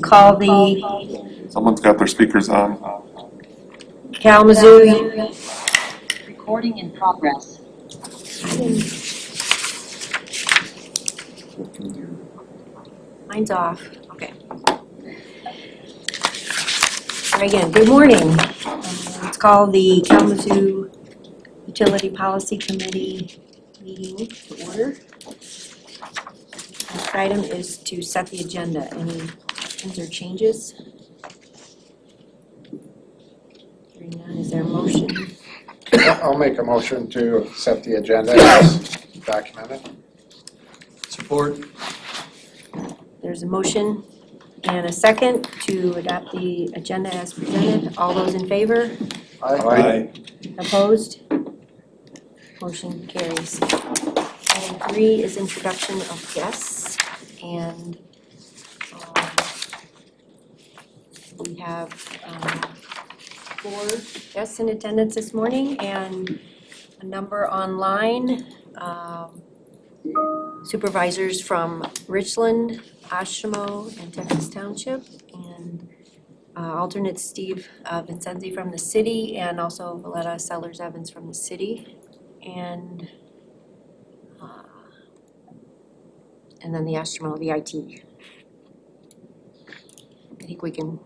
call the Someone's got their speakers on. Kalamazoo. Recording in progress. Mine's off. Okay. Try again. Good morning. Let's call the Kalamazoo Utility Policy Committee meeting to order. Next item is to set the agenda. Any questions or changes? Hearing none, is there a motion? I'll make a motion to set the agenda as documented. Support. There's a motion and a second to adopt the agenda as presented. All those in favor? Aye. Opposed? Motion carries. Item 3 is introduction of guests, and we have 4 guests in attendance this morning and a number online. Supervisors from Richland, Ashimo, and Texas Township, and alternate Steve Vincenzi from the city, and also Valletta Sellers Evans from the city, and then the Ashimo VIT. I think we can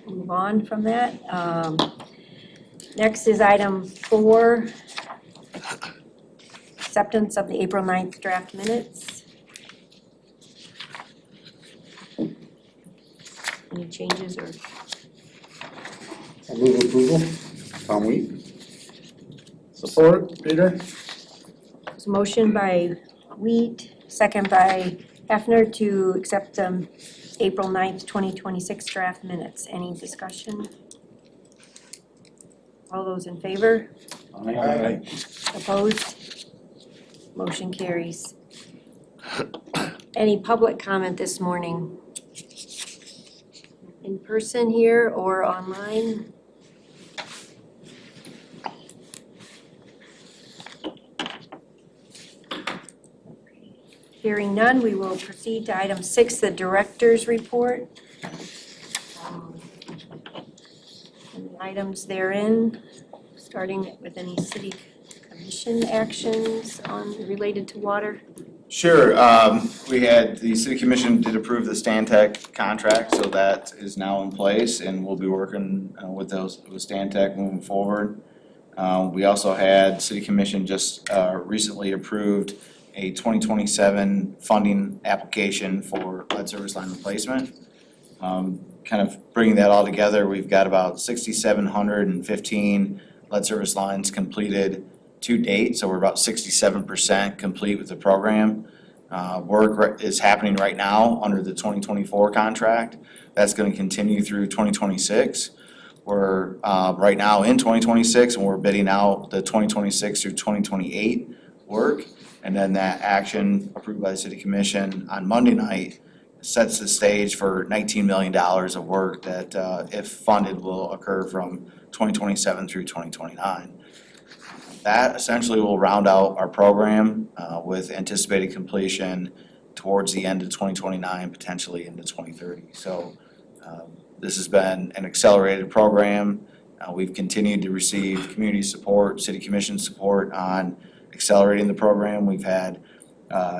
move on from that. Next is item 4. Acceptance of the April 9th draft minutes. Any changes or? I'll move approval. Tom Wheat. Support, Peter. There's a motion by Wheat, second by Hefner to accept the April 9th, 2026 draft minutes. Any discussion? All those in favor? Aye. Opposed? Motion carries. Any public comment this morning? In person here or online? Hearing none, we will proceed to item 6, the director's report. And the items therein, starting with any city commission actions related to water. Sure. We had, the city commission did approve the Stantec contract, so that is now in place, and we'll be working with Stantec moving forward. We also had city commission just recently approved a 2027 funding application for lead service line replacement. Kind of bringing that all together, we've got about 6,715 lead service lines completed to date, so we're about 67% complete with the program. Work is happening right now under the 2024 contract. That's going to continue through 2026. We're right now in 2026, and we're bidding out the 2026 through 2028 work. And then that action approved by the city commission on Monday night sets the stage for $19 million of work that, if funded, will occur from 2027 through 2029. That essentially will round out our program with anticipated completion towards the end of 2029, potentially into 2030. So this has been an accelerated program. We've continued to receive community support, city commission support on accelerating the program. We've had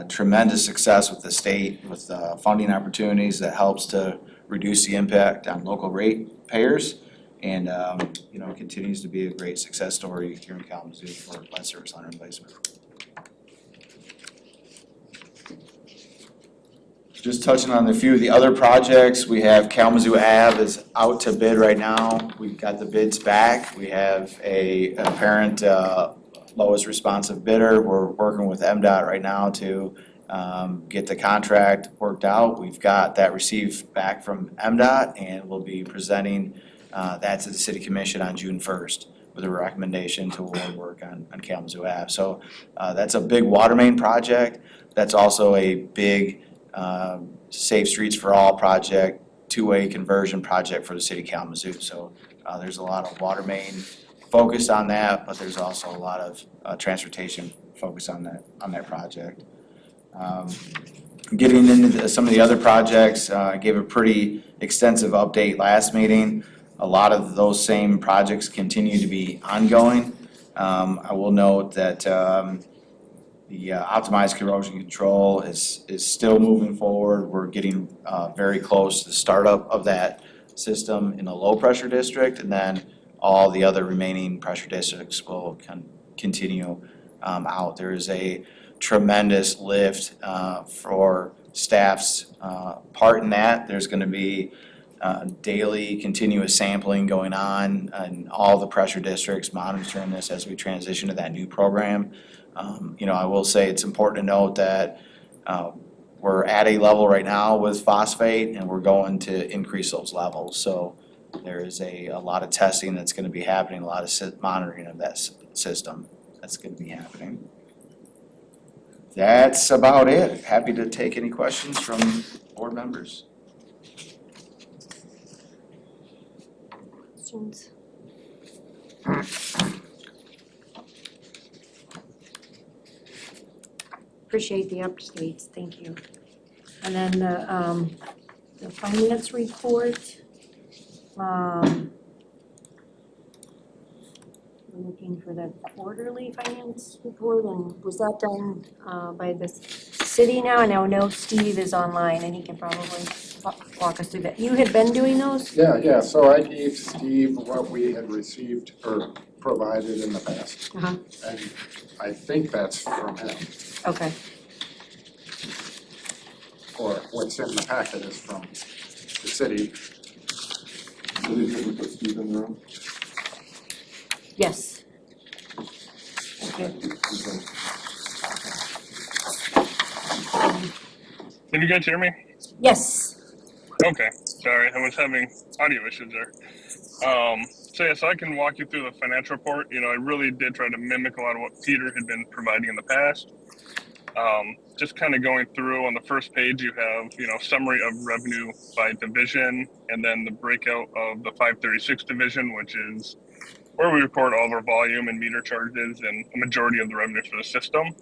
tremendous success with the state with funding opportunities that helps to reduce the impact on local rate payers. And continues to be a great success story here in Kalamazoo for lead service line replacement. Just touching on a few of the other projects, we have Kalamazoo Ave is out to bid right now. We've got the bids back. We have an apparent lowest responsive bidder. We're working with MDOT right now to get the contract worked out. We've got that received back from MDOT, and we'll be presenting that to the city commission on June 1st with a recommendation to award work on Kalamazoo Ave. So that's a big water main project. That's also a big Safe Streets for All project, two-way conversion project for the city of Kalamazoo. So there's a lot of water main focus on that, but there's also a lot of transportation focus on that project. Getting into some of the other projects, I gave a pretty extensive update last meeting. A lot of those same projects continue to be ongoing. I will note that the optimized corrosion control is still moving forward. We're getting very close to the startup of that system in the low pressure district, and then all the other remaining pressure districts will continue out. There is a tremendous lift for staff's part in that. There's going to be daily continuous sampling going on in all the pressure districts, monitoring this as we transition to that new program. I will say it's important to note that we're at a level right now with phosphate, and we're going to increase those levels. So there is a lot of testing that's going to be happening, a lot of monitoring of that system that's going to be happening. That's about it. Happy to take any questions from board members. Questions? Appreciate the updates, thank you. And then the finance report. We're looking for the quarterly finance report, and was that done by the city now? And I know Steve is online and he can probably walk us through that. You had been doing those? Yeah, so I gave Steve what we had received or provided in the past. Uh-huh. And I think that's from him, Okay. or what's in the packet is from the city. Did put Steve in the room? Yes. Okay. Can you guys hear me? Yes. Okay, sorry, I was having audio issues there. So I can walk you through the financial report. I really did try to mimic a lot of what Peter had been providing in the past. Just kind of going through on the first page, you have, summary of revenue by division, and then the breakout of the 536 division, which is where we record all of our volume and meter charges and a majority of the revenue for the system.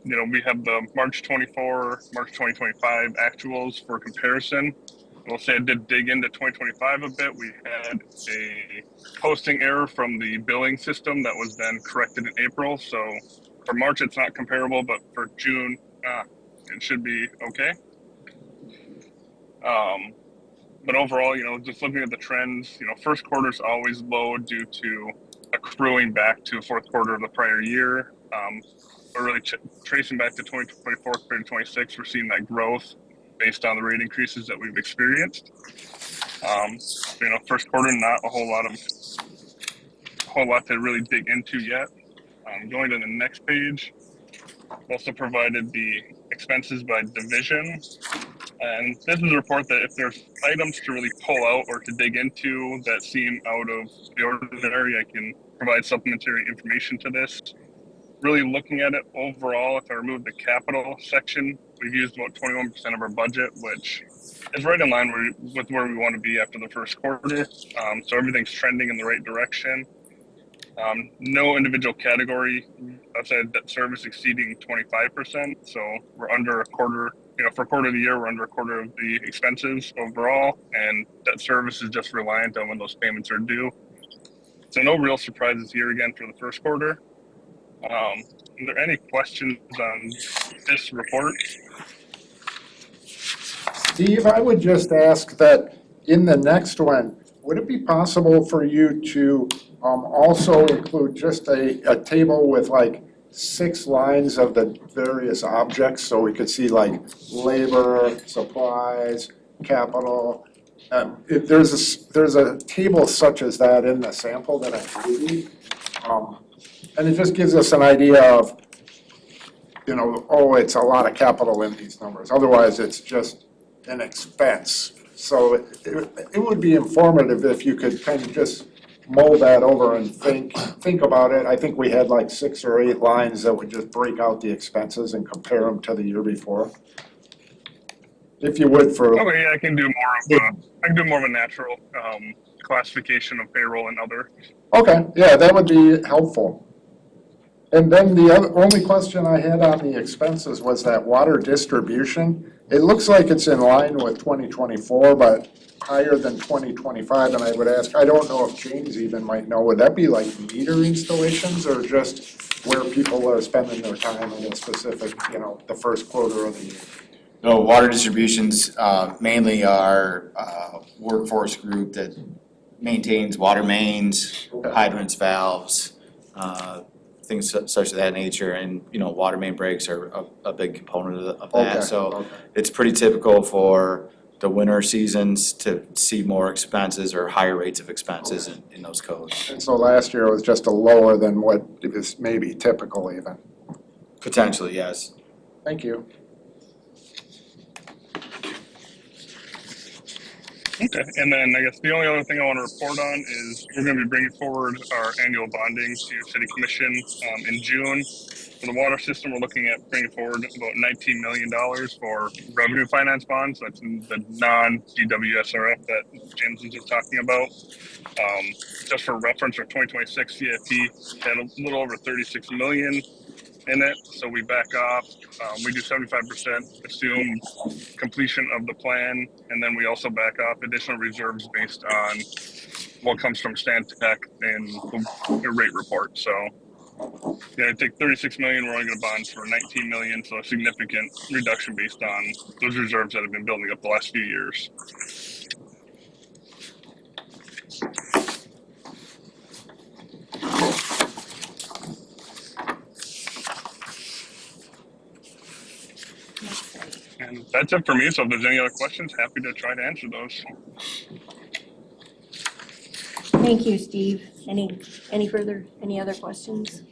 We have the March 24, March 2025 actuals for comparison. I will say I did dig into 2025 a bit. We had a posting error from the billing system that was then corrected in April. So for March, it's not comparable, but for June, it should be okay. But overall, just looking at the trends, first quarter is always low due to accruing back to fourth quarter of the prior year. But really tracing back to 2024 compared to 26, we're seeing that growth based on the rate increases that we've experienced. First quarter, not a whole lot to really dig into yet. Going to the next page, also provided the expenses by division. And this is a report that if there's items to really pull out or to dig into that seem out of the ordinary, I can provide supplementary information to this. Really looking at it overall, if I remove the capital section, we've used about 21% of our budget, which is right in line with where we want to be after the first quarter. So everything's trending in the right direction. No individual category outside debt service exceeding 25%. So we're under a quarter, for a quarter of the year, we're under a quarter of the expenses overall, and debt service is just reliant on when those payments are due. So no real surprises here again for the first quarter. Are there any questions on this report? Steve, I would just ask that in the next one, would it be possible for you to also include just a table with like 6 lines of the various objects, so we could see like labor, supplies, capital? If there's a table such as that in the sample that I gave you, and it just gives us an idea of, it's a lot of capital in these numbers. Otherwise, it's just an expense. So it would be informative if you could kind of just mull that over and think about it. I think we had like 6 or 8 lines that would just break out the expenses and compare them to the year before. If you would for. Okay, yeah, I can do more of a natural classification of payroll and other. Okay, yeah, that would be helpful. And then the only question I had on the expenses was that water distribution. It looks like it's in line with 2024, but higher than 2025, and I would ask, I don't know if James even might know, would that be like meter installations or just where people are spending their time in a specific, the first quarter of the year? No, water distributions mainly our workforce group that maintains water mains, hydrants, valves, things such of that nature, and water main breaks are a big component of that. Okay, So okay. it's pretty typical for the winter seasons to see more expenses or higher rates of expenses in those codes. And so last year was just a lower than what is maybe typical even. Potentially, yes. Thank you. Okay, and then I guess the only other thing I want to report on is we're going to be bringing forward our annual bonding to City Commission in June. For the water system, we're looking at bringing forward about $19 million for revenue finance bonds. That's the non-GWSRF that James was just talking about. Just for reference, our 2026 CIP had a little over 36 million in it, so we back off. We do 75% assumed completion of the plan, and then we also back off additional reserves based on what comes from Stantec and the rate report. So I take 36 million, we're only going to bond for 19 million, so a significant reduction based on those reserves that have been building up the last few years. And that's it for me. So if there's any other questions, happy to try to answer those. Thank you, Steve. Any other questions?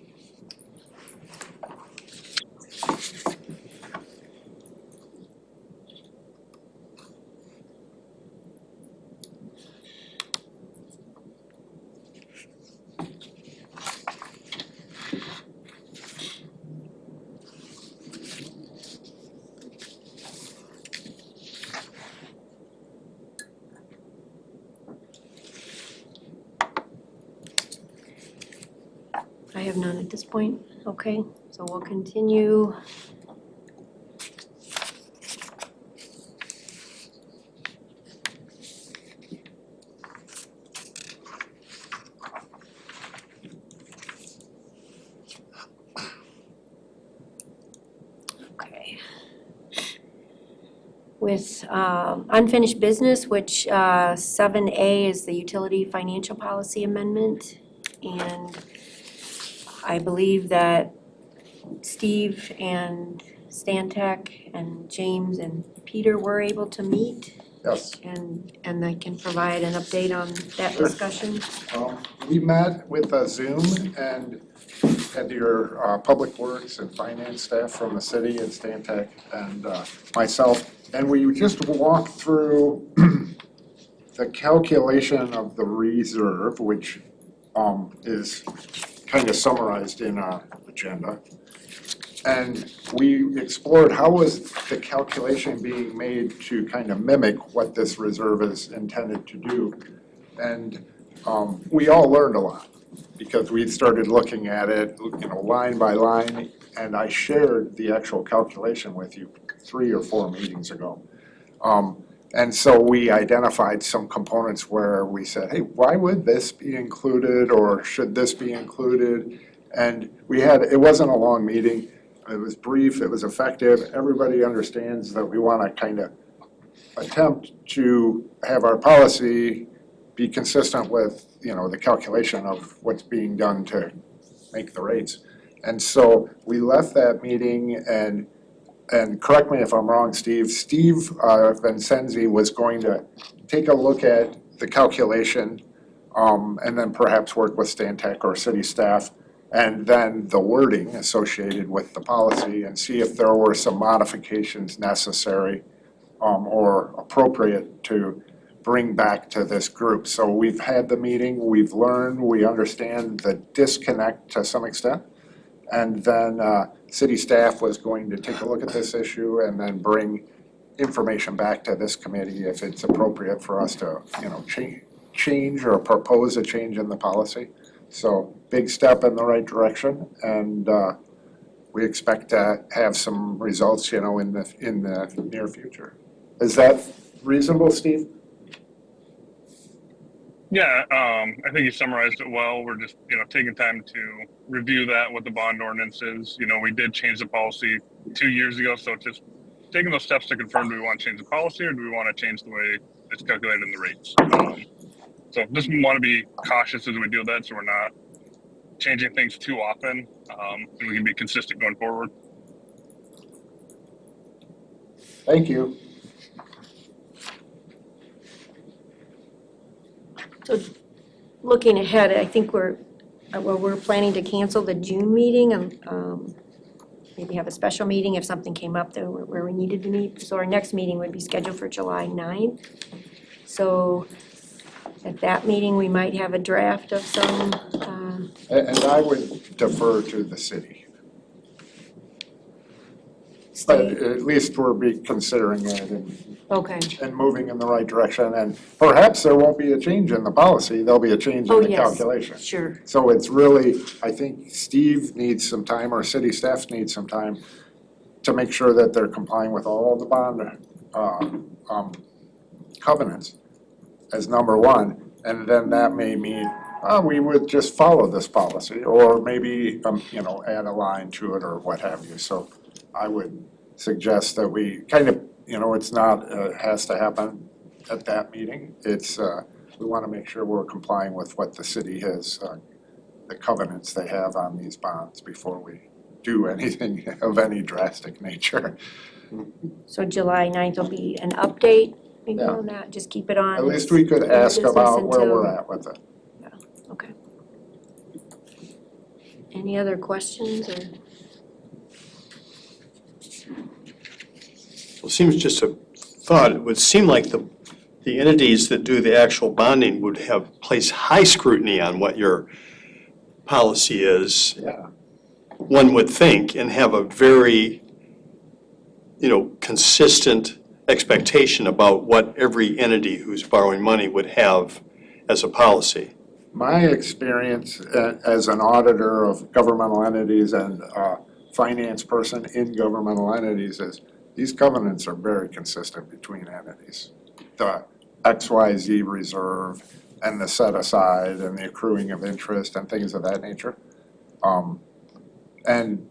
I have none at this point. Okay, so we'll continue. Okay. With unfinished business, which 7A is the utility financial policy amendment. And I believe that Steve and Stantec and James and Peter were able to meet, Yes. and I can provide an update on that Sure. discussion. We met with Zoom and had your Public Works and Finance staff from the city and Stantec and myself. And we just walked through the calculation of the reserve, which is kind of summarized in our agenda. And we explored how was the calculation being made to kind of mimic what this reserve is intended to do. And we all learned a lot because we started looking at it, line by line, and I shared the actual calculation with you 3 or 4 meetings ago. And so we identified some components where we said, hey, why would this be included or should this be included? And it wasn't a long meeting. It was brief, it was effective. Everybody understands that we want to kind of attempt to have our policy be consistent with, the calculation of what's being done to make the rates. And so we left that meeting and correct me if I'm wrong, Steve Vincenzi was going to take a look at the calculation and then perhaps work with Stantec or city staff and then the wording associated with the policy and see if there were some modifications necessary or appropriate to bring back to this group. So we've had the meeting, we've learned, we understand the disconnect to some extent. And then city staff was going to take a look at this issue and then bring information back to this committee if it's appropriate for us to, change or propose a change in the policy. So big step in the right direction, and we expect to have some results, in the near future. Is that reasonable, Steve? Yeah, I think you summarized it well. We're just, taking time to review that, what the bond ordinance is. We did change the policy 2 years ago, so it's just taking those steps to confirm, do we want to change the policy or do we want to change the way it's calculated in the rates? So just want to be cautious as we do that so we're not changing things too often, and we can be consistent going forward. Thank you. So looking ahead, I think we're planning to cancel the June meeting and maybe have a special meeting if something came up there where we needed to meet. So our next meeting would be scheduled for July 9th. So at that meeting, we might have a draft of some, And I would defer to the city. But at least we're considering it okay. and moving in the right direction. And perhaps there won't be a change in the policy, there'll be a change in the calculation. Sure. So it's really, I think Steve needs some time, or city staff needs some time to make sure that they're complying with all the bond covenants as number one. And then that may mean, we would just follow this policy, or maybe, add a line to it or what have you. So I would suggest that we kind of, it's not, has to happen at that meeting. It's, we want to make sure we're complying with what the city has, the covenants they have on these bonds before we do anything of any drastic nature. So July 9th will be an update, maybe on that, just keep it on. At least we could ask about where we're at with it. Okay. Any other questions or? Well, it seems just a thought, it would seem like the entities that do the actual bonding would have placed high scrutiny on what your policy is. Yeah. One would think, and have a very, consistent expectation about what every entity who's borrowing money would have as a policy. My experience as an auditor of governmental entities and finance person in governmental entities is these covenants are very consistent between entities. The XYZ reserve and the set aside and the accruing of interest and things of that nature. And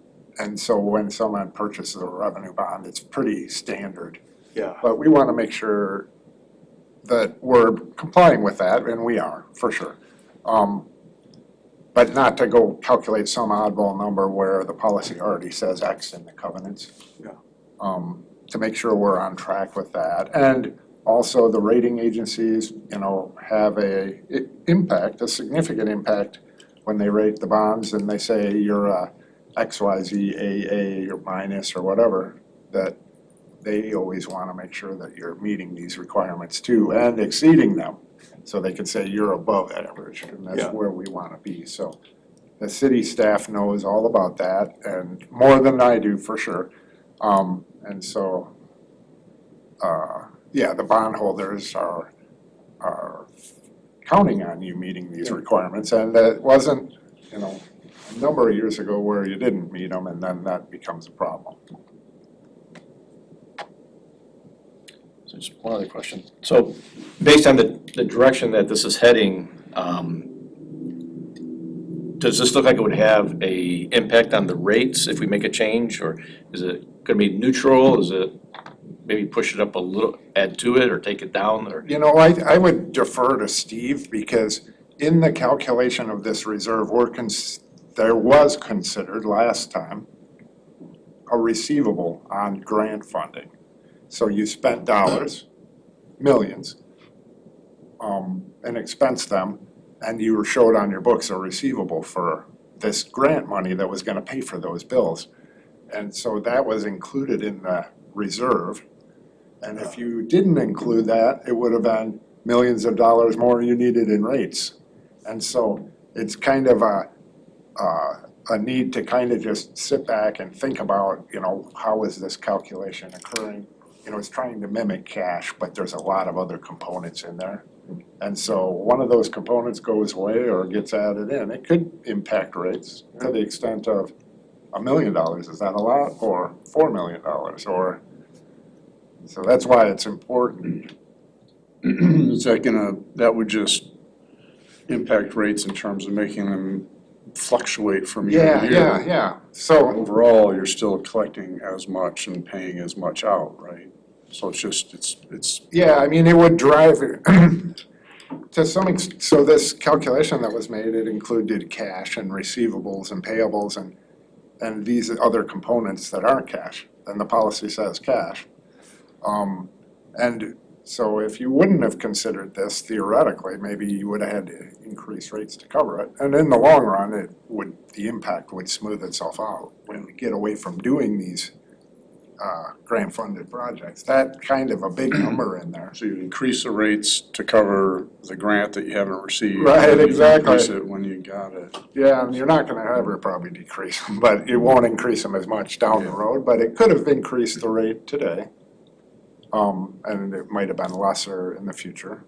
so when someone purchases a revenue bond, it's pretty standard. Yeah. But we want to make sure that we're complying with that, and we are, for sure. But not to go calculate some oddball number where the policy already says X in the covenants. Yeah. To make sure we're on track with that. And also the rating agencies, have a significant impact when they rate the bonds and they say you're a XYZ AA or minus or whatever, that they always want to make sure that you're meeting these requirements too and exceeding them. So they can say you're above average, and that's where we want to be. So the city staff knows all about that, and more than I do for sure. And so, the bondholders are counting on you meeting these requirements. And it wasn't, a number of years ago where you didn't meet them, and then that becomes a problem. So just one other question. So based on the direction that this is heading, does this look like it would have a impact on the rates if we make a change? Or is it gonna be neutral? Is it maybe push it up a little, add to it or take it down or? I would defer to Steve because in the calculation of this reserve, there was considered last time a receivable on grant funding. So you spent dollars, millions, and expensed them, and you showed on your books a receivable for this grant money that was gonna pay for those bills. And so that was included in the reserve. And if you didn't include that, it would have been millions of dollars more you needed in rates. And so it's kind of a need to kind of just sit back and think about, how is this calculation occurring? it's trying to mimic cash, but there's a lot of other components in there. And so one of those components goes away or gets added in. It could impact rates to the extent of $1 million. Is that a lot? Or $4 million? Or, so that's why it's important. Is that would just impact rates in terms of making them fluctuate from year to year? Yeah. So Overall, you're still collecting as much and paying as much out, right? So it's just, it's, yeah, I mean, it would drive to some extent. So this calculation that was made, it included cash and receivables and payables and these other components that aren't cash. And the policy says cash. And so if you wouldn't have considered this, theoretically, maybe you would have had to increase rates to cover it. And in the long run, the impact would smooth itself out when we get away from doing these grant-funded projects. That kind of a big number in there. so you increase the rates to cover the grant that you haven't received. Right, and you exactly. Increase it when you got it. Yeah, and you're not gonna ever probably decrease them, but it won't increase them as much down the road, but it could have increased the rate today. And it might have been lesser in the future.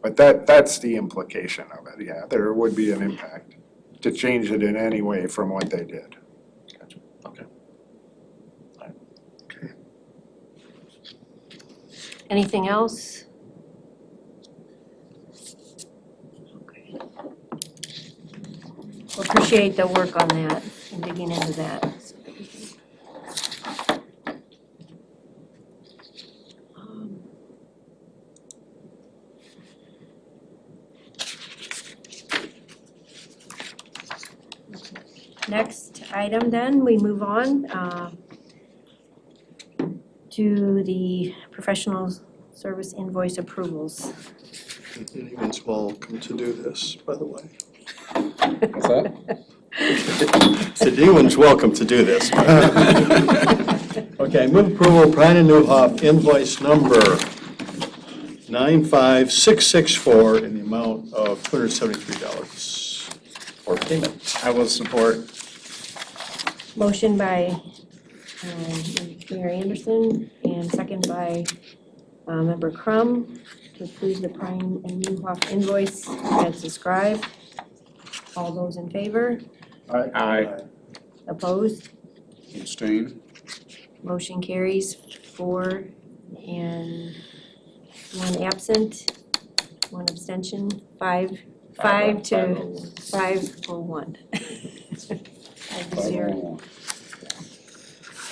But that's the implication of it, yeah, there would be an impact to change it in any way from what they did. Gotcha. Okay. Anything else? Okay. Well, appreciate the work on that and digging into that. Next item then, we move on to the professional service invoice approvals. Anyone's welcome to do this, by the way. What's that? Said anyone's welcome to do this. Okay, move approval, Bryan and Newhoff invoice number 95664 in the amount of $273 for payment. I will support. Motion by Mayor Anderson and second by Member Crum to approve the Bryan and Newhoff invoice as described. All those in favor? Aye. Opposed? Abstain? Motion carries 4 and 1 absent, 1 abstention, 5 to 501. 5 to 0.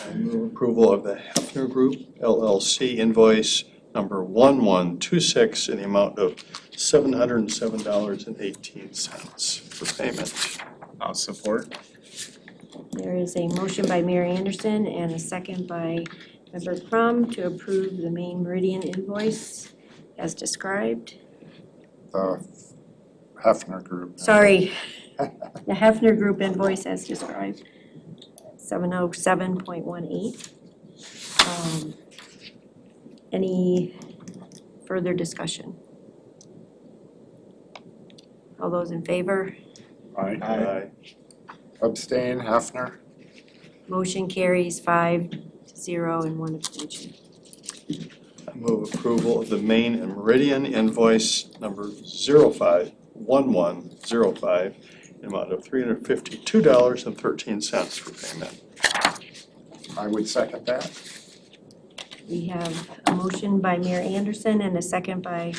I move approval of the Hefner Group LLC invoice number 1126 in the amount of $707.18 for payment. I'll support. There is a motion by Mayor Anderson and a second by Member Crum to approve the main Meridian invoice as described. The Hefner Group. Sorry, the Hefner Group invoice as described, 707.18. Any further discussion? All those in favor? Aye. Abstain, Hefner. Motion carries 5 to 0 and 1 abstention. I move approval of the main and Meridian invoice number 051105 in the amount of $352.13 for payment. I would second that. We have a motion by Mayor Anderson and a second by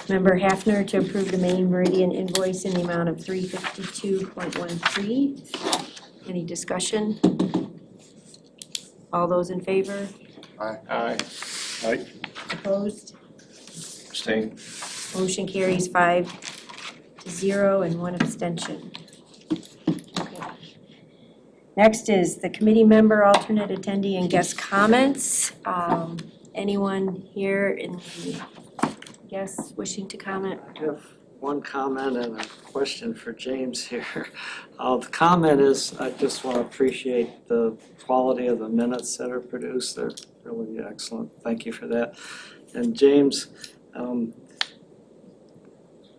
Member Hafner to approve the main Meridian invoice in the amount of $352.13. Any discussion? All those in favor? Aye. Opposed? Abstain? Motion carries 5 to 0 and 1 abstention. Okay. Next is the committee member, alternate attendee, and guest comments. Anyone here in the guests wishing to comment? I have one comment and a question for James here. The comment is, I just want to appreciate the quality of the minutes that are produced. They're really excellent. Thank you for that. And James,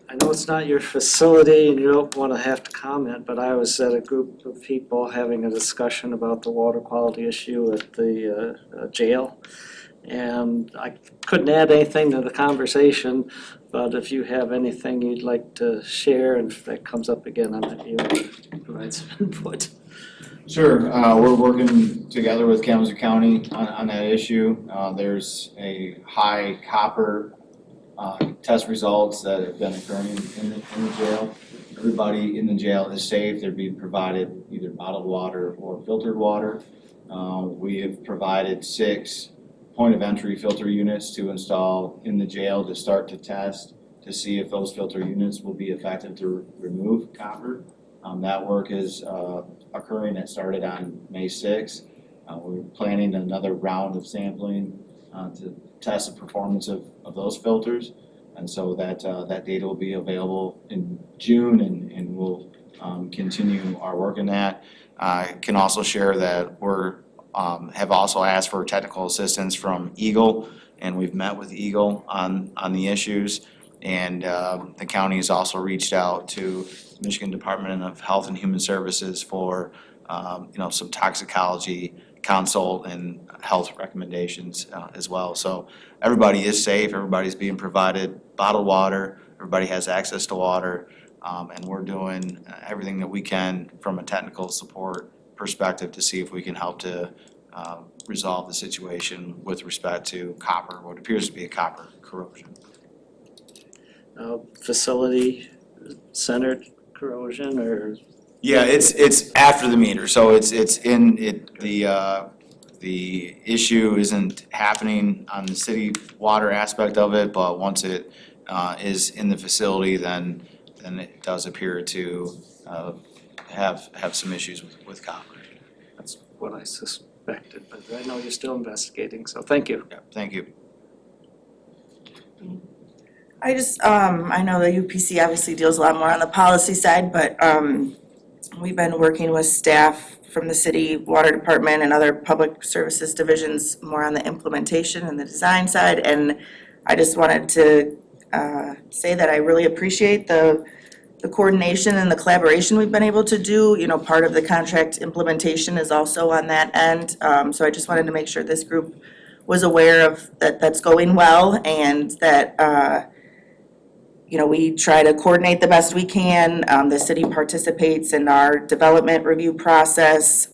I I know it's not your facility and you don't want to have to comment, but I was at a group of people having a discussion about the water quality issue at the jail. And I couldn't add anything to the conversation, but if you have anything you'd like to share, and if that comes up again, I might be able to provide some input. Sure, we're working together with Kalamazoo County on that issue. There's a high copper test results that have been occurring in the jail. Everybody in the jail is safe. They're being provided either bottled water or filtered water. We have provided 6 point of entry filter units to install in the jail to start to test to see if those filter units will be effective to remove copper. That work is occurring. It started on May 6th. We're planning another round of sampling to test the performance of those filters. And so that data will be available in June and we'll continue our work in that. I can also share that we're have also asked for technical assistance from Eagle, and we've met with Eagle on the issues. And the county has also reached out to Michigan Department of Health and Human Services for some toxicology consult and health recommendations as well. So everybody is safe, everybody's being provided bottled water, everybody has access to water, and we're doing everything that we can from a technical support perspective to see if we can help to resolve the situation with respect to copper, what appears to be a copper corrosion. Facility centered corrosion or? Yeah, it's after the meter, so it's in it, the issue isn't happening on the city water aspect of it, but once it is in the facility, then it does appear to have some issues with copper. That's what I suspected, but I know you're still investigating, so thank you. Yeah, thank you. I just, I know the UPC obviously deals a lot more on the policy side, but we've been working with staff from the city water department and other public services divisions more on the implementation and the design side. And I just wanted to say that I really appreciate the coordination and the collaboration we've been able to do. You know, part of the contract implementation is also on that end. So I just wanted to make sure this group was aware of that's going well, and that we try to coordinate the best we can. The city participates in our development review process.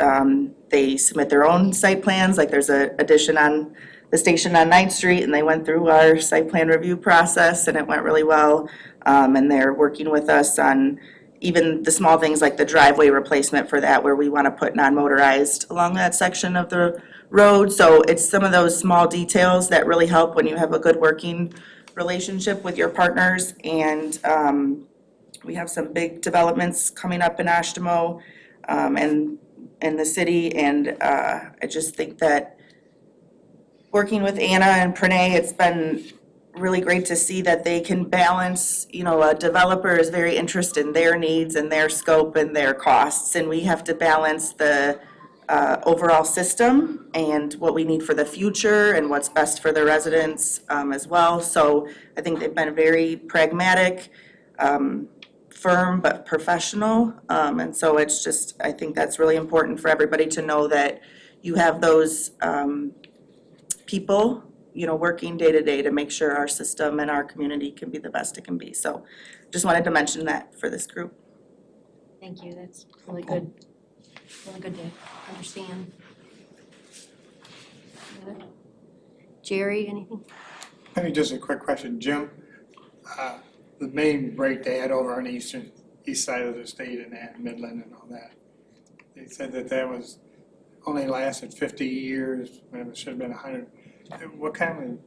They submit their own site plans, like there's a addition on the station on 9th Street, and they went through our site plan review process, and it went really well. And they're working with us on even the small things like the driveway replacement for that, where we want to put non-motorized along that section of the road. So it's some of those small details that really help when you have a good working relationship with your partners. And we have some big developments coming up in Ashtimo and in the city. And I just think that working with Anna and Pranay, it's been really great to see that they can balance, a developer is very interested in their needs and their scope and their costs, and we have to balance the overall system and what we need for the future and what's best for the residents as well. So I think they've been very pragmatic, firm but professional, and so it's just, I think that's really important for everybody to know that you have those people working day to day to make sure our system and our community can be the best it can be. So just wanted to mention that for this group. Thank you, that's really good to understand. Jerry, anything? Maybe just a quick question, Jim. The main break they had over on the east side of the state and that Midland and all that, they said that was only lasted 50 years, when it should have been 100. What kind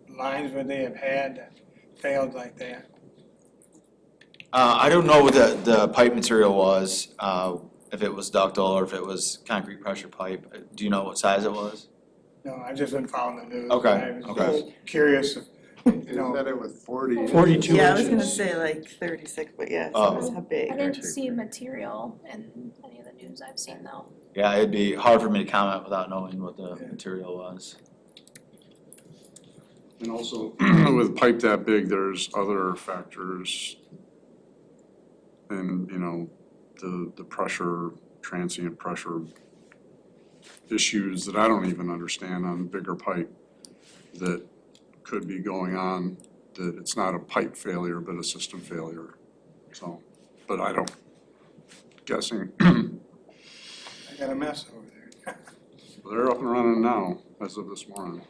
of lines would they have had that failed like that? I don't know what the pipe material was, if it was ductile or if it was concrete pressure pipe. Do you know what size it was? No, I've just been following the news. Okay, I was okay. just curious if, That it was 40. 42 Yeah, I was gonna inches. say like 36, but yeah, Oh. so it's how big. I didn't see material in any of the news I've seen though. Yeah, it'd be hard for me to comment without knowing what the material was. And also, with pipe that big, there's other factors. And, you know, the pressure, transient pressure issues that I don't even understand on bigger pipe that could be going on, that it's not a pipe failure, but a system failure. So, but I don't, guessing, I got a mess over there. they're up and running now, as of this morning.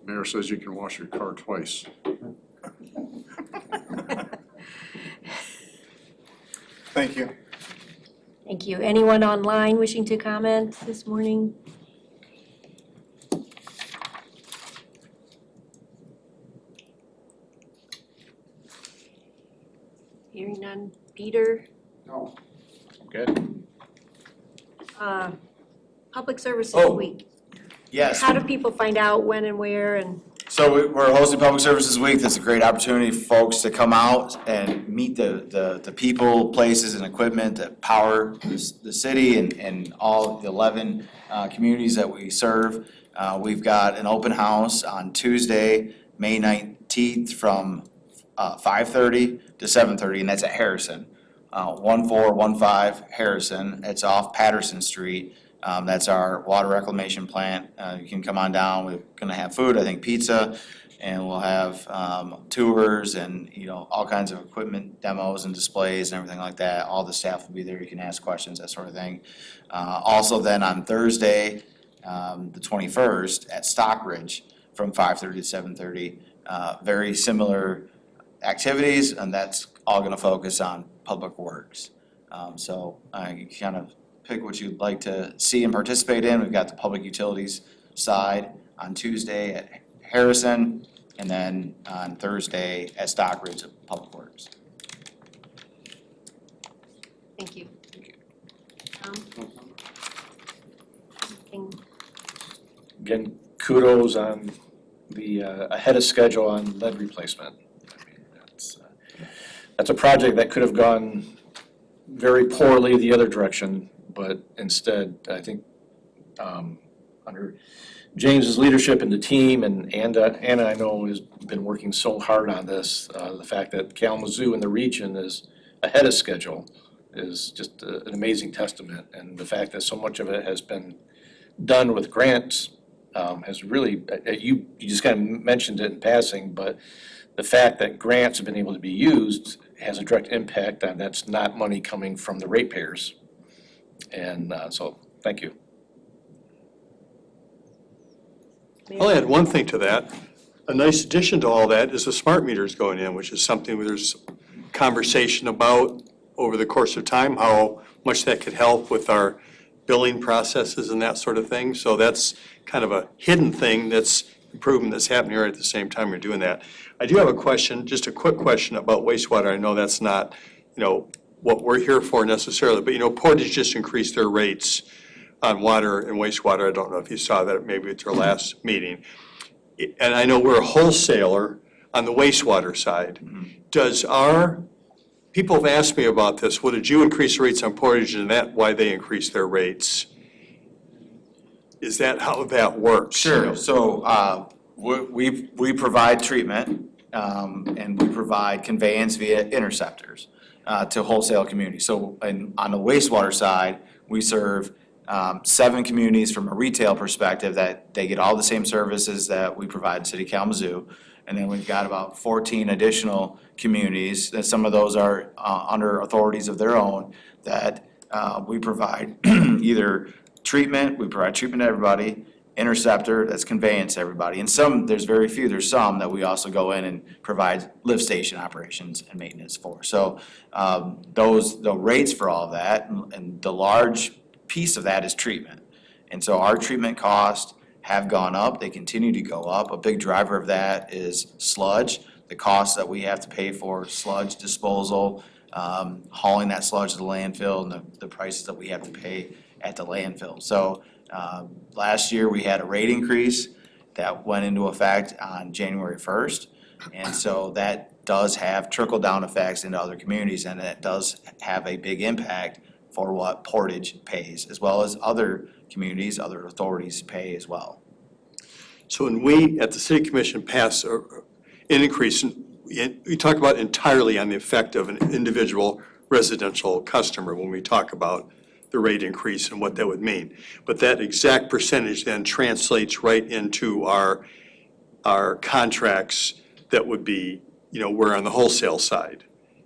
Mayor says you can wash your car twice. Thank you. Thank you. Anyone online wishing to comment this morning? Hearing none. Peter? No. Good. Public Services Oh. Week. Yes. How do people find out when and where and? So we're hosting Public Services Week. That's a great opportunity for folks to come out and meet the people, places, and equipment that power the city and all the 11 communities that we serve. We've got an open house on Tuesday, May 19th from 5:30 to 7:30, and that's at Harrison. 1415 Harrison. It's off Patterson Street. That's our water reclamation plant. You can come on down. We're gonna have food, I think pizza, and we'll have tours and, you know, all kinds of equipment demos and displays and everything like that. All the staff will be there. You can ask questions, that sort of thing. Also then on Thursday, the 21st at Stockridge from 5:30 to 7:30. Very similar activities, and that's all gonna focus on public works. So you kind of pick what you'd like to see and participate in. We've got the public utilities side on Tuesday at Harrison, and then on Thursday at Stockridge at Public Works. Thank you. Anything? Again, kudos on the ahead of schedule on lead replacement. I mean, that's a project that could have gone very poorly the other direction, but instead, I think, under James's leadership and the team, and Anna I know has been working so hard on this, the fact that Kalamazoo and the region is ahead of schedule is just an amazing testament. And the fact that so much of it has been done with grants has really, you just kind of mentioned it in passing, but the fact that grants have been able to be used has a direct impact on that's not money coming from the ratepayers. And so, thank you. I'll add one thing to that. A nice addition to all that is the smart meters going in, which is something where there's conversation about over the course of time, how much that could help with our billing processes and that sort of thing. So that's kind of a hidden thing that's improvement that's happening right at the same time we're doing that. I do have a question, just a quick question about wastewater. I know that's not, you know, what we're here for necessarily, but you know, Portage just increased their rates on water and wastewater. I don't know if you saw that, maybe at their last meeting. And I know we're a wholesaler on the wastewater side. Does our, people have asked me about this, well, did you increase rates on Portage and that why they increased their rates? Is that how that works? Sure, so we provide treatment and we provide conveyance via interceptors to wholesale communities. So on the wastewater side, we serve 7 communities from a retail perspective that they get all the same services that we provide in City of Kalamazoo. And then we've got about 14 additional communities, that some of those are under authorities of their own, that we provide either treatment, we provide treatment to everybody, interceptor, that's conveyance to everybody. And some, there's very few, there's some that we also go in and provide lift station operations and maintenance for. So the rates for all of that, and the large piece of that is treatment. And so our treatment costs have gone up, they continue to go up. A big driver of that is sludge, the costs that we have to pay for sludge disposal, hauling that sludge to the landfill, and the prices that we have to pay at the landfill. So last year we had a rate increase that went into effect on January 1st. And so that does have trickle down effects into other communities, and it does have a big impact for what Portage pays, as well as other communities, other authorities pay as well. So when we, at the city commission, pass an increase, we talk about entirely on the effect of an individual residential customer when we talk about the rate increase and what that would mean. But that exact percentage then translates right into our contracts that would be, we're on the wholesale side.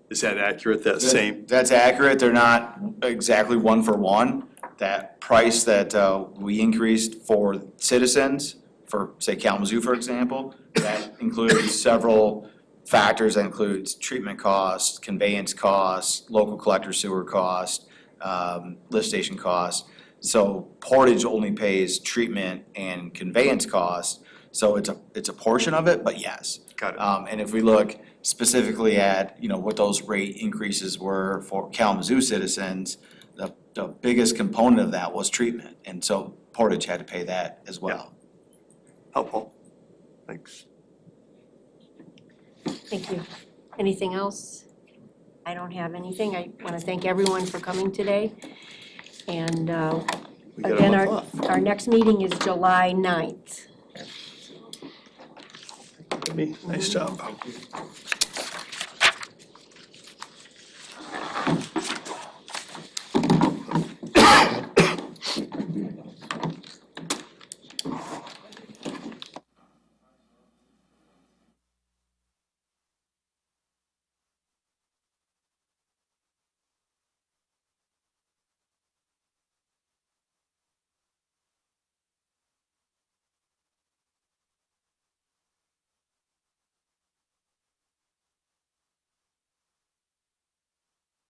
Is that accurate, that same? That's accurate, they're not exactly one for one. That price that we increased for citizens, for say Kalamazoo, for example, that includes several factors. That includes treatment costs, conveyance costs, local collector sewer costs, lift station costs. So Portage only pays treatment and conveyance costs, so it's a portion of it, but yes. Got it. And if we look specifically at, what those rate increases were for Kalamazoo citizens, the biggest component of that was treatment, and so Portage had to pay that as well. Helpful. Thanks. Thank you. Anything else? I don't have anything. I want to thank everyone for coming today. And We got a again, month off. our next meeting is July 9th. Nice job.